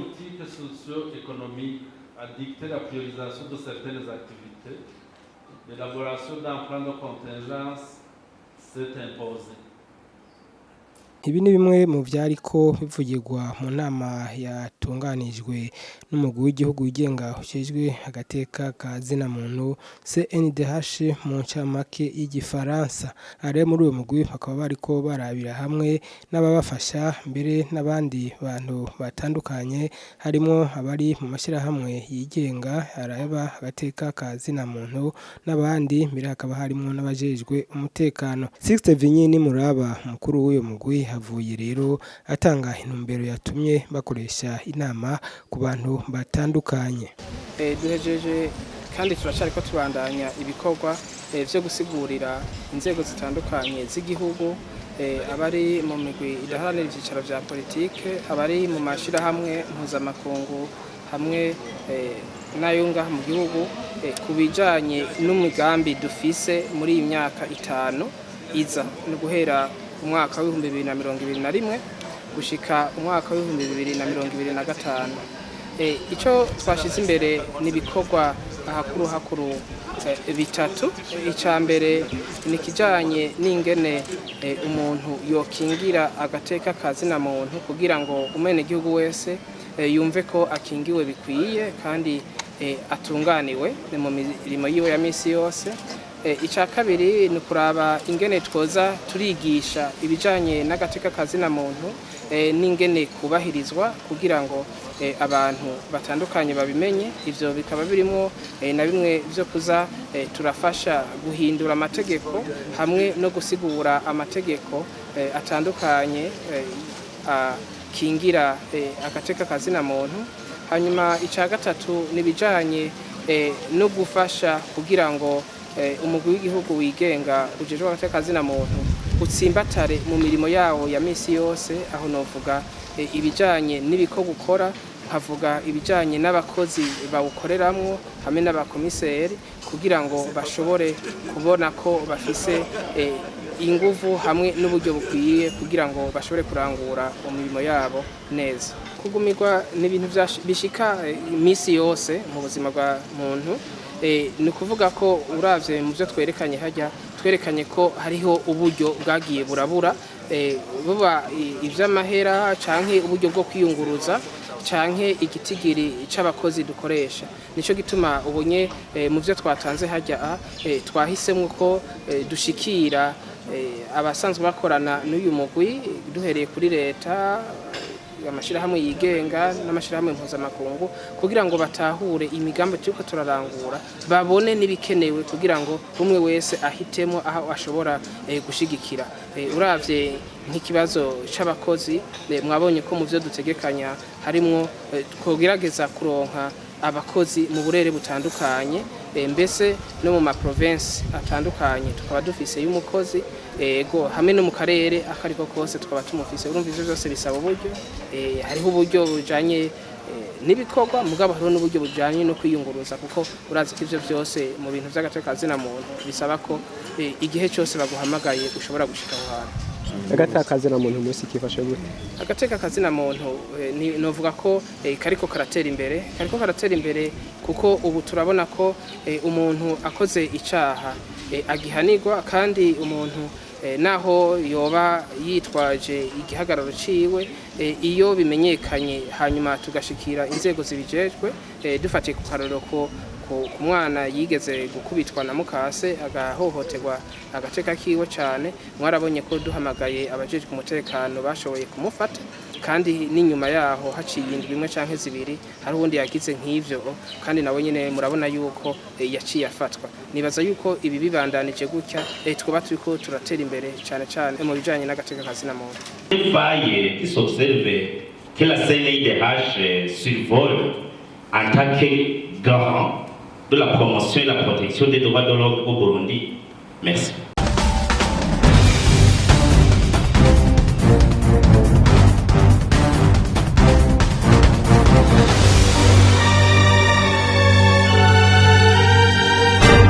politiques socio-économiques a dicté la priorisation de certaines activités. L'élaboration d'un plan de contingence s'est imposée. Ibi ni bimwe mu vyariko bivugirwa mu nama yatunganijwe n'umugwi w'igihugu wigenga ujejwe agateka ka zina muntu CNDH mu ncamake y'igifaransa. Are muri uwo mugwi bakaba bariko barabira hamwe n'ababafasha mbere n'abandi bantu batandukanye harimo abari mu mashirahamwe yigenga araba agateka ka zina muntu n'abandi mbere hakaba harimo n'abajejwe umutekano. Sixte Vinyini Muraba mukuru w'uyo mugwi avuye rero atanga intumbero yatumye bakoresha inama ku bantu batandukanye. Duhejeje kandi turacariko tubandanya ibikorwa vyo gusigurira inzego zitandukanye z'igihugu, abari mu migwi idaharanira ivyicaro vya politike, abari mu mashirahamwe mpuzamakungu hamwe nayo ngaha mu gihugu ku bijanye n'umugambi dufise muri iyi myaka 5 iza no guhera umwaka wa 2021 gushika umwaka wa 2025. Ico twashize imbere nibikorwa hakuru bitatu. Icambere ni kijanye n'ingene umuntu yokingira agateka ka zina muntu kugira ngo umene gihugu wese yumve ko akingiwe bikwiye kandi atunganiwe mu mirimo yiwe ya misi yose. Ica kabiri ni kuraba ingene twoza turigisha ibijanye n'agateka ka zina muntu n'ingene kubahirizwa kugira ngo abantu batandukanye babimenye. Ivyo bikaba birimo na bimwe vyo kuza turafasha guhindura amategeko hamwe no gusigura amategeko atandukanye kingira agateka ka zina muntu. Hanyuma ica gatatu ni bijanye no gufasha kugira ngo umugwi w'igihugu wigenga ujejwe agateka ka zina muntu utsimbatare mu mirimo yawo ya misi yose. Aho novuga ibijanye n'ibiko gukora, nkavuga ibijanye n'abakozi bawukoreramwo hamwe n'abakomiseri kugira ngo bashobore kubona ko bafise inguvu hamwe n'uburyo bukwiye kugira ngo bashobore kurangura umurimo yabo neza. Kugumirwa n'ibintu bishika imisi yose mu buzima bwa muntu. Ni kuvuga ko uravye mu byo twerekanye hajya twerekanye ko hariho uburyo bwagiye burabura, buba ivy'amahera canke uburyo bwo kwiyunguruza canke igitigiri c'abakozi dukoresha. Nico gituma ubunye mu byo twatanze hajya twahisemo ko dushikira abasanzwe bakorana n'uyu mugwi duhereye kuri leta, amashirahamwe yigenga n'amashirahamwe mpuzamakungu kugira ngo batahure imigambi turiko turarangura, babone n'ibikenewe kugira ngo umwe wese ahitemo aho ashobora gushigikira. Uravye nk'ikibazo c'abakozi, mwabonye ko mu vyo dutegekanya harimwo twogerageza kuronka abakozi mu burere butandukanye, mbese no mu ma province atandukanye tukaba dufise y'umukozi ego hamwe no mu karere akariko kose tukaba tumufise. Urumva ivyo byose bisaba uburyo, hariho uburyo bujanye n'ibikorwa mugabo hariho n'uburyo bujanye no kwiyunguruza, kuko urazi ko ivyo byose mu bintu vy'agateka ka zina muntu bisaba ko igihe cyose baguhamagaye ushobora gushika aho hantu. Agateka ka zina muntu musi kifashe gute? Agateka ka zina muntu novuga ko kariko karatera imbere kuko ubu turabona ko umuntu akoze icaha agihanirwa, kandi umuntu naho yoba yitwaje igihagararo ciwe iyo bimenyekanye hanyuma tugashikira inzego zibijejwe, dufatiye ku karorero ko ku mwana yigeze gukubitwa na mukase agahohoterwa agateka kiwe cyane, mwarabonye ko duhamagaye abajejwe umutekano bashoboye kumufata, kandi n'inyuma yaho haciye indwi imwe canke zibiri hari ubundi yagize nk'ivyo, kandi nawe nyene murabona yuko yaciye afatwa. Nibaza yuko ibi bibandanije gutya twaba turiko turatera imbere cyane mu bijanye n'agateka ka zina muntu. Faille qui s'observe que la CNDH survole en tant que garant de la promotion et la protection des droits de l'homme au Burundi. Merci.